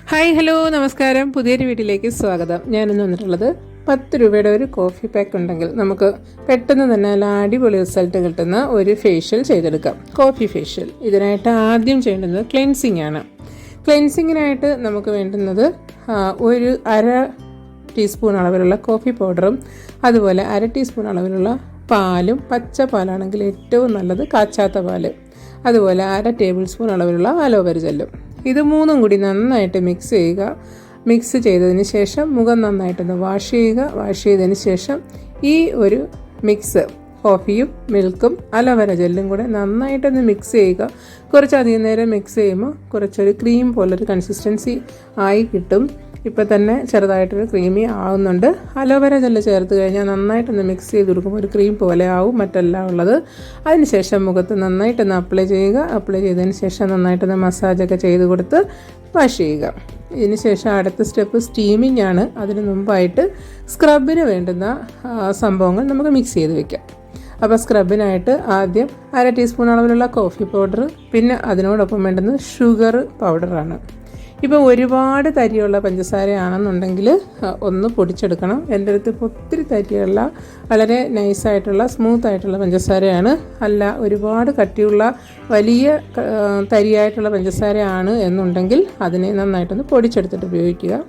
Hi hello നമസ്കാരം. പുതിയൊരു വീട്ടിലേക്ക് സ്വാഗതം. ഞാനിന്ന് വന്നിട്ടുള്ളത് 10 രൂപയുടെ ഒരു കോഫി പാക്ക് ഉണ്ടെങ്കിൽ നമുക്ക് പെട്ടെന്ന് തന്നെ നല്ല അടിപൊളി റിസൾട്ട് കിട്ടുന്ന ഒരു ഫേഷ്യൽ ചെയ്തെടുക്കാം. Coffee facial. ഇതിനായിട്ട് ആദ്യം ചെയ്യേണ്ടുന്നത് ക്ലെൻസിങ് ആണ്. ക്ലെൻസിങ്ങിനായിട്ട് നമുക്ക് വേണ്ടുന്നത് ഒരു അര ടീസ്പൂൺ അളവിലുള്ള കോഫി പൗഡറും അതുപോലെ അര ടീസ്പൂൺ അളവിലുള്ള പാലും, പച്ച പാലാണെങ്കിൽ ഏറ്റവും നല്ലത് കാച്ചാത്ത പാല്, അതുപോലെ അര ടേബിൾ സ്പൂൺ അളവിലുള്ള അലോവേര ജെല്ലും. ഇത് മൂന്നും കൂടി നന്നായിട്ട് മിക്സ് ചെയ്യുക. മിക്സ് ചെയ്തതിന് ശേഷം മുഖം നന്നായിട്ടൊന്ന് വാഷ് ചെയ്യുക. വാഷ് ചെയ്തതിന് ശേഷം ഈ ഒരു മിക്സ് കോഫിയും മിൽക്കും അലോവേര ജെല്ലും കൂടെ നന്നായിട്ടൊന്ന് മിക്സ് ചെയ്യുക. കുറച്ചധികം നേരം മിക്സ് ചെയ്യുമ്പോൾ കുറച്ചൊരു ക്രീം പോലൊരു കൺസിസ്റ്റൻസി ആയി കിട്ടും. ഇപ്പോൾ തന്നെ ചെറുതായിട്ടൊരു ക്രീമി ആവുന്നുണ്ട്. അലോവേര ജെല്ല് ചേർത്ത് കഴിഞ്ഞാൽ നന്നായിട്ടൊന്ന് മിക്സ് ചെയ്ത് കൊടുക്കുമ്പോൾ ഒരു ക്രീം പോലെ ആവും മറ്റെല്ലാം ഉള്ളത്. അതിനുശേഷം മുഖത്ത് നന്നായിട്ടൊന്ന് അപ്ലൈ ചെയ്യുക. അപ്ലൈ ചെയ്തതിന് ശേഷം നന്നായിട്ടൊന്ന് മസാജൊക്കെ ചെയ്ത് കൊടുത്ത് വാഷ് ചെയ്യുക. ഇതിന് ശേഷം അടുത്ത സ്റ്റെപ്പ് സ്റ്റീമിംഗ് ആണ്. അതിന് മുമ്പായിട്ട് സ്ക്രബിന് വേണ്ടുന്ന സംഭവങ്ങൾ നമുക്ക് മിക്സ് ചെയ്ത് വെക്കാം. അപ്പോൾ സ്ക്രബിനായിട്ട് ആദ്യം അര ടീസ്പൂൺ അളവിലുള്ള കോഫി പൗഡർ, പിന്നെ അതിനോടൊപ്പം വേണ്ടുന്നത് ഷുഗർ പൗഡറാണ്. ഇപ്പോൾ ഒരുപാട് തരിയുള്ള പഞ്ചസാരയാണെന്നുണ്ടെങ്കിൽ ഒന്ന് പൊടിച്ചെടുക്കണം. എൻ്റെ അടുത്ത് ഇപ്പോൾ ഒത്തിരി തരിയുള്ള വളരെ നൈസായിട്ടുള്ള സ്മൂത്തായിട്ടുള്ള പഞ്ചസാരയാണ്. അല്ല ഒരുപാട് കട്ടിയുള്ള വലിയ തരിയായിട്ടുള്ള പഞ്ചസാരയാണ് എന്നുണ്ടെങ്കിൽ അതിനെ നന്നായിട്ടൊന്ന് പൊടിച്ചെടുത്തിട്ട് ഉപയോഗിക്കുക.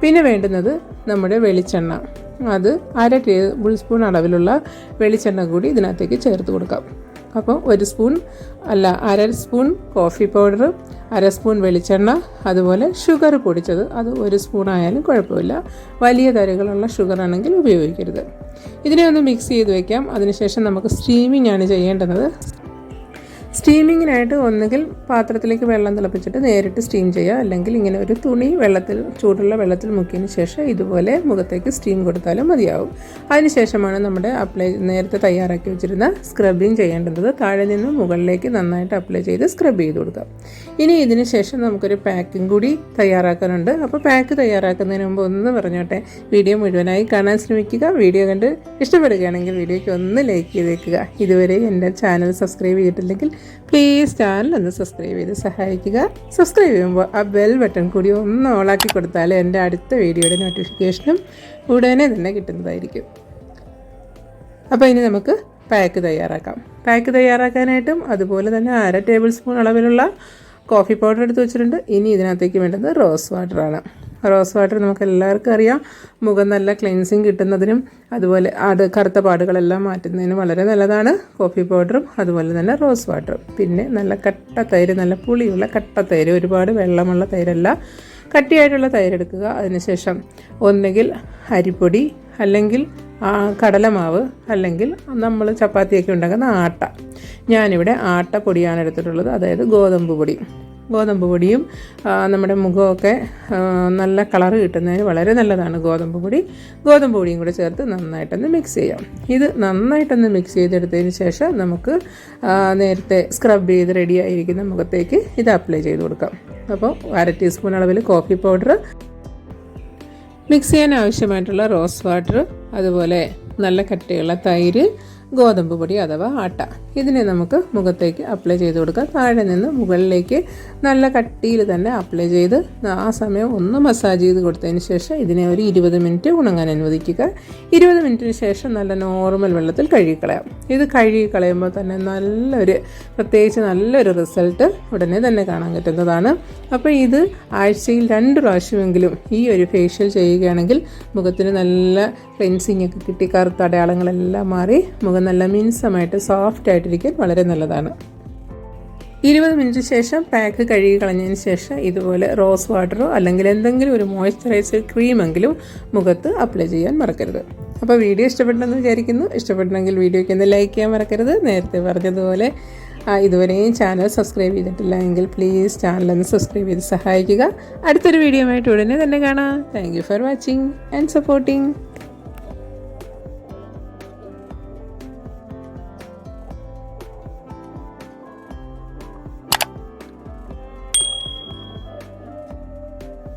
പിന്നെ വേണ്ടുന്നത് നമ്മുടെ വെളിച്ചെണ്ണ. അത് അര ടേബിൾ സ്പൂൺ അളവിലുള്ള വെളിച്ചെണ്ണ കൂടി ഇതിനകത്തേക്ക് ചേർത്ത് കൊടുക്കാം. അപ്പോൾ അര സ്പൂൺ കോഫി പൗഡർ, അര സ്പൂൺ വെളിച്ചെണ്ണ, അതുപോലെ ഷുഗർ പൊടിച്ചത്, അത് 1 സ്പൂൺ ആയാലും കുഴപ്പമില്ല. വലിയ തരികളുള്ള ഷുഗർ ആണെങ്കിൽ ഉപയോഗിക്കരുത്. ഇതിനെ ഒന്ന് മിക്സ് ചെയ്ത് വയ്ക്കാം. അതിനുശേഷം നമുക്ക് സ്റ്റീമിംഗ് ആണ് ചെയ്യേണ്ടത്. സ്റ്റീമിങ്ങിനായിട്ട് ഒന്നുകിൽ പാത്രത്തിലേക്ക് വെള്ളം തിളപ്പിച്ചിട്ട് നേരിട്ട് സ്റ്റീം ചെയ്യുക, അല്ലെങ്കിൽ ഇങ്ങനെ ഒരു തുണി ചൂടുള്ള വെള്ളത്തിൽ മുക്കിയതിന് ശേഷം ഇതുപോലെ മുഖത്തേക്ക് സ്റ്റീം കൊടുത്താലും മതിയാവും. അതിനുശേഷമാണ് നമ്മുടെ നേരത്തെ തയ്യാറാക്കി വെച്ചിരുന്ന സ്ക്രബിങ് ചെയ്യേണ്ടത്. താഴെ നിന്ന് മുകളിലേക്ക് നന്നായിട്ട് അപ്ലൈ ചെയ്ത് സ്ക്രബ് ചെയ്ത് കൊടുക്കാം. ഇനി ഇതിന് ശേഷം നമുക്കൊരു പാക്കിംഗ് കൂടി തയ്യാറാക്കാനുണ്ട്. അപ്പോൾ പാക്ക് തയ്യാറാക്കുന്നതിന് മുമ്പ് ഒന്ന് പറഞ്ഞോട്ടെ, വീഡിയോ മുഴുവനായി കാണാൻ ശ്രമിക്കുക. വീഡിയോ കണ്ട് ഇഷ്ടപ്പെടുകയാണെങ്കിൽ വീഡിയോയ്ക്ക് ഒന്ന് ലൈക്ക് ചെയ്തേക്കുക. ഇതുവരെ എൻ്റെ ചാനൽ സബ്സ്ക്രൈബ് ചെയ്തിട്ടില്ലെങ്കിൽ പ്ലീസ് ചാനൽ ഒന്ന് സബ്സ്ക്രൈബ് ചെയ്ത് സഹായിക്കുക. സബ്സ്ക്രൈബ് ചെയ്യുമ്പോൾ ആ ബെൽ ബട്ടൺ കൂടി ഒന്ന് ഓളാക്കി കൊടുത്താൽ എൻ്റെ അടുത്ത വീഡിയോയുടെ നോട്ടിഫിക്കേഷനും ഉടനെ തന്നെ കിട്ടുന്നതായിരിക്കും. അപ്പോൾ ഇനി നമുക്ക് പാക്ക് തയ്യാറാക്കാം. പാക്ക് തയ്യാറാക്കാനായിട്ടും അതുപോലെ തന്നെ അര ടേബിൾ സ്പൂൺ അളവിലുള്ള കോഫി പൗഡർ എടുത്ത് വെച്ചിട്ടുണ്ട്. ഇനി ഇതിനകത്തേക്ക് വേണ്ടത് റോസ് വാട്ടറാണ്. റോസ് വാട്ടർ നമുക്ക് എല്ലാവർക്കും അറിയാം, മുഖം നല്ല ക്ലെൻസിങ് കിട്ടുന്നതിനും അതുപോലെ കറുത്ത പാടുകളെല്ലാം മാറ്റുന്നതിനും വളരെ നല്ലതാണ് കോഫി പൗഡറും അതുപോലെ തന്നെ റോസ് വാട്ടറും. പിന്നെ നല്ല കട്ട തൈര്, നല്ല പുളിയുള്ള കട്ട തൈര്, ഒരുപാട് വെള്ളമുള്ള തൈരല്ല, കട്ടിയായിട്ടുള്ള തൈര് എടുക്കുക. അതിനുശേഷം ഒന്നുകിൽ അരിപ്പൊടി, അല്ലെങ്കിൽ കടലമാവ്, അല്ലെങ്കിൽ നമ്മൾ ചപ്പാത്തിയൊക്കെ ഉണ്ടാക്കുന്ന ആട്ട. ഞാനിവിടെ ആട്ടപ്പൊടിയാണ് എടുത്തിട്ടുള്ളത്, അതായത് ഗോതമ്പ് പൊടിയും നമ്മുടെ മുഖമൊക്കെ നല്ല കളറ് കിട്ടുന്നതിന് വളരെ നല്ലതാണ് ഗോതമ്പ് പൊടിയും കൂടെ ചേർത്ത് നന്നായിട്ടൊന്ന് മിക്സ് ചെയ്യാം. ഇത് നന്നായിട്ടൊന്ന് മിക്സ് ചെയ്തെടുത്തതിന് ശേഷം നമുക്ക് നേരത്തെ സ്ക്രബ് ചെയ്ത് റെഡിയായിരിക്കുന്ന മുഖത്തേക്ക് ഇത് അപ്ലൈ ചെയ്ത് കൊടുക്കാം. അപ്പോൾ അര ടീസ്പൂൺ അളവിൽ കോഫി പൗഡർ, മിക്സ് ചെയ്യാൻ ആവശ്യമായിട്ടുള്ള റോസ് വാട്ടർ, അതുപോലെ നല്ല കട്ടിയുള്ള തൈര്, ഗോതമ്പ് പൊടി അഥവാ ആട്ട, ഇതിനെ നമുക്ക് മുഖത്തേക്ക് അപ്ലൈ ചെയ്ത് കൊടുക്കാം. താഴെ നിന്ന് മുകളിലേക്ക് നല്ല കട്ടിയിൽ തന്നെ അപ്ലൈ ചെയ്ത് ആ സമയം ഒന്ന് മസാജ് ചെയ്ത് കൊടുത്തതിന് ശേഷം ഇതിനെ ഒരു 20 മിനിറ്റ് ഉണങ്ങാൻ അനുവദിക്കുക. 20 മിനിറ്റിന് ശേഷം നല്ല നോർമൽ വെള്ളത്തിൽ കഴുകിക്കളയാം. ഇത് കഴുകിക്കളയുമ്പോൾ തന്നെ പ്രത്യേകിച്ച് നല്ലൊരു റിസൾട്ട് ഉടനെ തന്നെ കാണാൻ പറ്റുന്നതാണ്. അപ്പോൾ ഇത് ആഴ്ചയിൽ 2 പ്രാവശ്യമെങ്കിലും ഈ ഒരു ഫേഷ്യൽ ചെയ്യുകയാണെങ്കിൽ മുഖത്തിന് നല്ല ക്ലെൻസിങ് ഒക്കെ കിട്ടി കറുത്ത അടയാളങ്ങളെല്ലാം മാറി മുഖം നല്ല മിനുസമായിട്ട് സോഫ്റ്റ് ആയിട്ടിരിക്കാൻ വളരെ നല്ലതാണ്. 20 മിനിറ്റ് ശേഷം പാക്ക് കഴുകി കളഞ്ഞതിന് ശേഷം ഇതുപോലെ റോസ് വാട്ടറോ അല്ലെങ്കിൽ എന്തെങ്കിലും ഒരു മോയ്സ്ചറൈസർ ക്രീമെങ്കിലും മുഖത്ത് അപ്ലൈ ചെയ്യാൻ മറക്കരുത്. അപ്പോൾ വീഡിയോ ഇഷ്ടപ്പെട്ടെന്ന് വിചാരിക്കുന്നു. ഇഷ്ടപ്പെട്ടെങ്കിൽ വീഡിയോയ്ക്ക് ഒന്ന് ലൈക്ക് ചെയ്യാൻ മറക്കരുത്. നേരത്തെ പറഞ്ഞതുപോലെ ഇതുവരെയും ചാനൽ സബ്സ്ക്രൈബ് ചെയ്തിട്ടില്ല എങ്കിൽ പ്ലീസ് ചാനലൊന്ന് സബ്സ്ക്രൈബ് ചെയ്ത് സഹായിക്കുക. അടുത്തൊരു വീഡിയോ ആയിട്ട് ഉടനെ തന്നെ കാണാം. Thank you for watching and supporting.